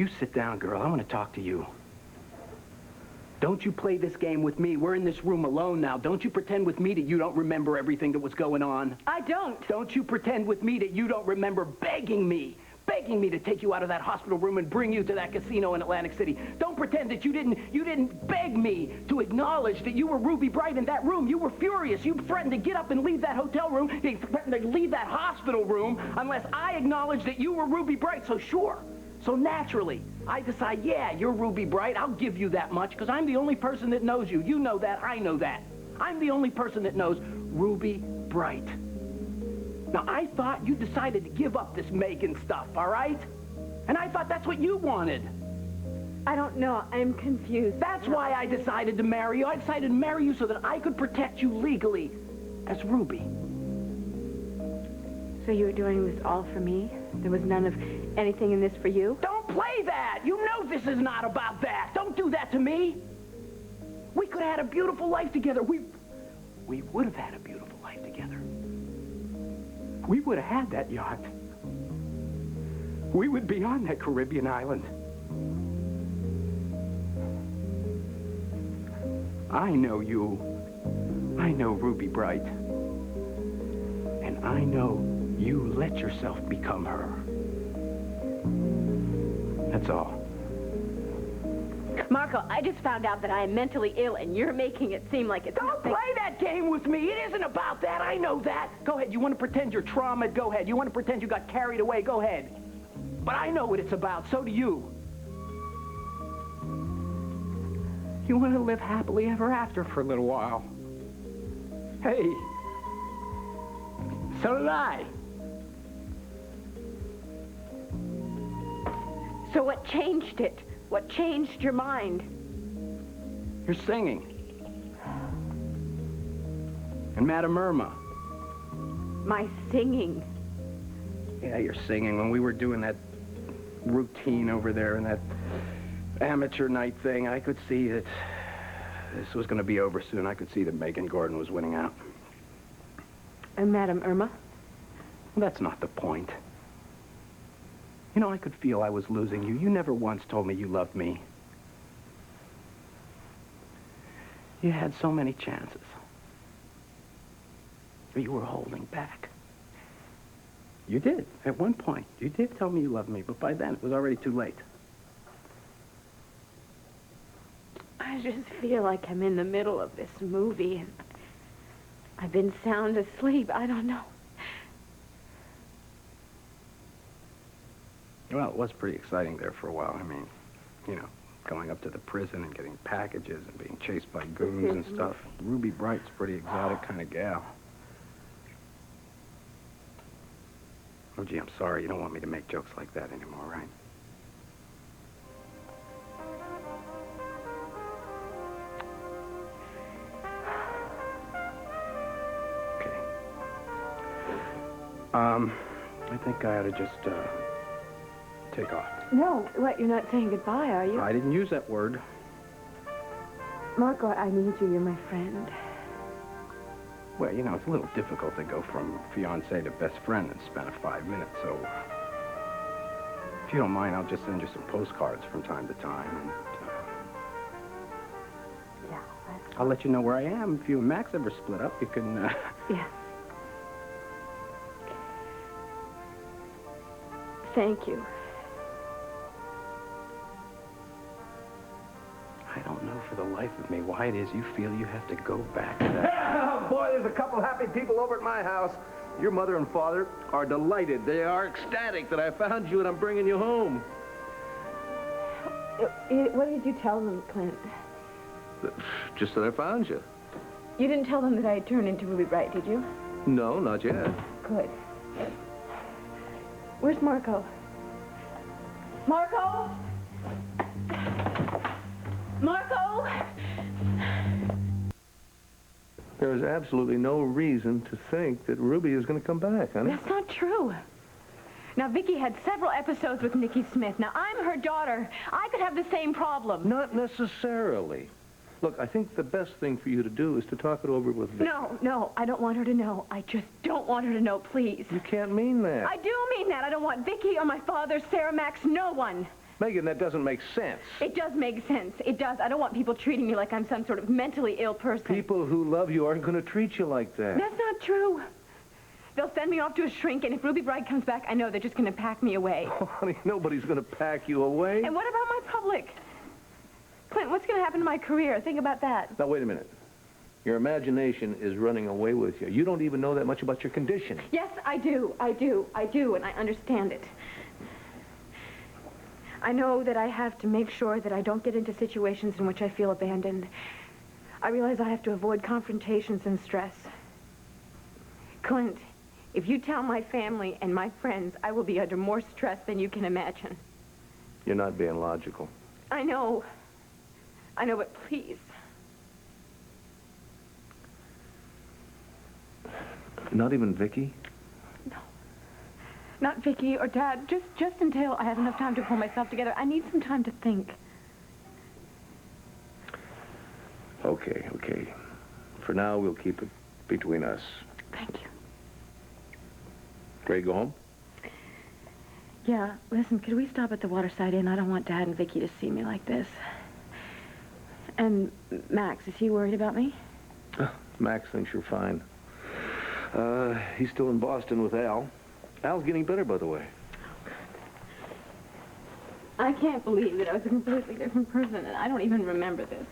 You sit down, girl. I want to talk to you. Don't you play this game with me. We're in this room alone now. Don't you pretend with me that you don't remember everything that was going on. I don't. Don't you pretend with me that you don't remember begging me to take you out of that hospital room and bring you to that casino in Atlantic City. Don't pretend that you didn't beg me to acknowledge that you were Ruby Brite in that room. You were furious. You threatened to get up and leave that hotel room. You threatened to leave that hospital room unless I acknowledged that you were Ruby Brite. So sure. So naturally, I decide, yeah, you're Ruby Brite. I'll give you that much because I'm the only person that knows you. You know that. I know that. I'm the only person that knows Ruby Brite. Now, I thought you decided to give up this Megan stuff, all right? And I thought that's what you wanted. I don't know. I'm confused. That's why I decided to marry you. I decided to marry you so that I could protect you legally as Ruby. So you were doing this all for me? There was none of anything in this for you? Don't play that! You know this is not about that. Don't do that to me. We could have had a beautiful life together. We would have had a beautiful life together. We would have had that yacht. We would be on that Caribbean island. I know you. I know Ruby Brite. And I know you let yourself become her. That's all. Marco, I just found out that I am mentally ill, and you're making it seem like it's Don't nothing. play that game with me. It isn't about that. I know that. Go ahead. You want to pretend you're traumatized? Go ahead. You want to pretend you got carried away? Go ahead. But I know what it's about. So do you. You want to live happily ever after for a little while. Hey. So did I. So what changed it? What changed your mind? You're singing. And Madame Irma. My singing. Yeah, you're singing. When we were doing that routine over there in that amateur night thing, I could see that this was going to be over soon. I could see that Megan Gordon was winning out. And Madame Irma? Well, that's not the point. You know, I could feel I was losing you. You never once told me you loved me. You had so many chances. But you were holding back. You did. At one point, you did tell me you loved me, but by then it was already too late. I just feel like I'm in the middle of this movie, and I've been sound asleep. I don't know. Well, it was pretty exciting there for a while. I mean, you know, going up to the prison and getting packages and being chased by goons and stuff. Ruby Brite's a pretty exotic kind of gal. Oh, gee, I'm sorry. You don't want me to make jokes like that anymore, right? Okay. I think I ought to just, take off. No, what? You're not saying goodbye, are you? I didn't use that word. Marco, I need you. You're my friend. Well, you know, it's a little difficult to go from fiancé to best friend in the span of 5 minutes, so if you don't mind, I'll just send you some postcards from time to time. And, Yeah. I'll let you know where I am. If you and Max ever split up, you can... Yeah. Thank you. I don't know for the life of me why it is you feel you have to go back to that. Oh, boy, there's a couple happy people over at my house. Your mother and father are delighted. They are ecstatic that I found you and I'm bringing you home. What did you tell them, Clint? Just that I found you. You didn't tell them that I had turned into Ruby Brite, did you? No, not yet. Good. Where's Marco? Marco? Marco? There is absolutely no reason to think that Ruby is going to come back, honey. That's not true. Now, Vicky had several episodes with Nikki Smith. Now, I'm her daughter. I could have the same problem. Not necessarily. Look, I think the best thing for you to do is to talk it over with Vicky. No, I don't want her to know. I just don't want her to know, please. You can't mean that. I do mean that. I don't want Vicky or my father, Sarah, Max, no one. Megan, that doesn't make sense. It does make sense. It does. I don't want people treating me like I'm some sort of mentally ill person. People who love you aren't going to treat you like that. That's not true. They'll send me off to a shrink, and if Ruby Brite comes back, I know they're just going to pack me away. Oh, honey, nobody's going to pack you away. And what about my public? Clint, what's going to happen to my career? Think about that. Now, wait a minute. Your imagination is running away with you. You don't even know that much about your condition. Yes, I do, and I understand it. I know that I have to make sure that I don't get into situations in which I feel abandoned. I realize I have to avoid confrontations and stress. Clint, if you tell my family and my friends, I will be under more stress than you can imagine. You're not being logical. I know, but please. Not even Vicky? No. Not Vicky or Dad. Just until I have enough time to pull myself together. I need some time to think. Okay. For now, we'll keep it between us. Thank you. Ready to go home? Yeah, listen, could we stop at the Waterside Inn? I don't want Dad and Vicky to see me like this. And Max, is he worried about me? Max thinks you're fine. He's still in Boston with Al. Al's getting better, by the way. I can't believe that I was a completely different person, and I don't even remember this.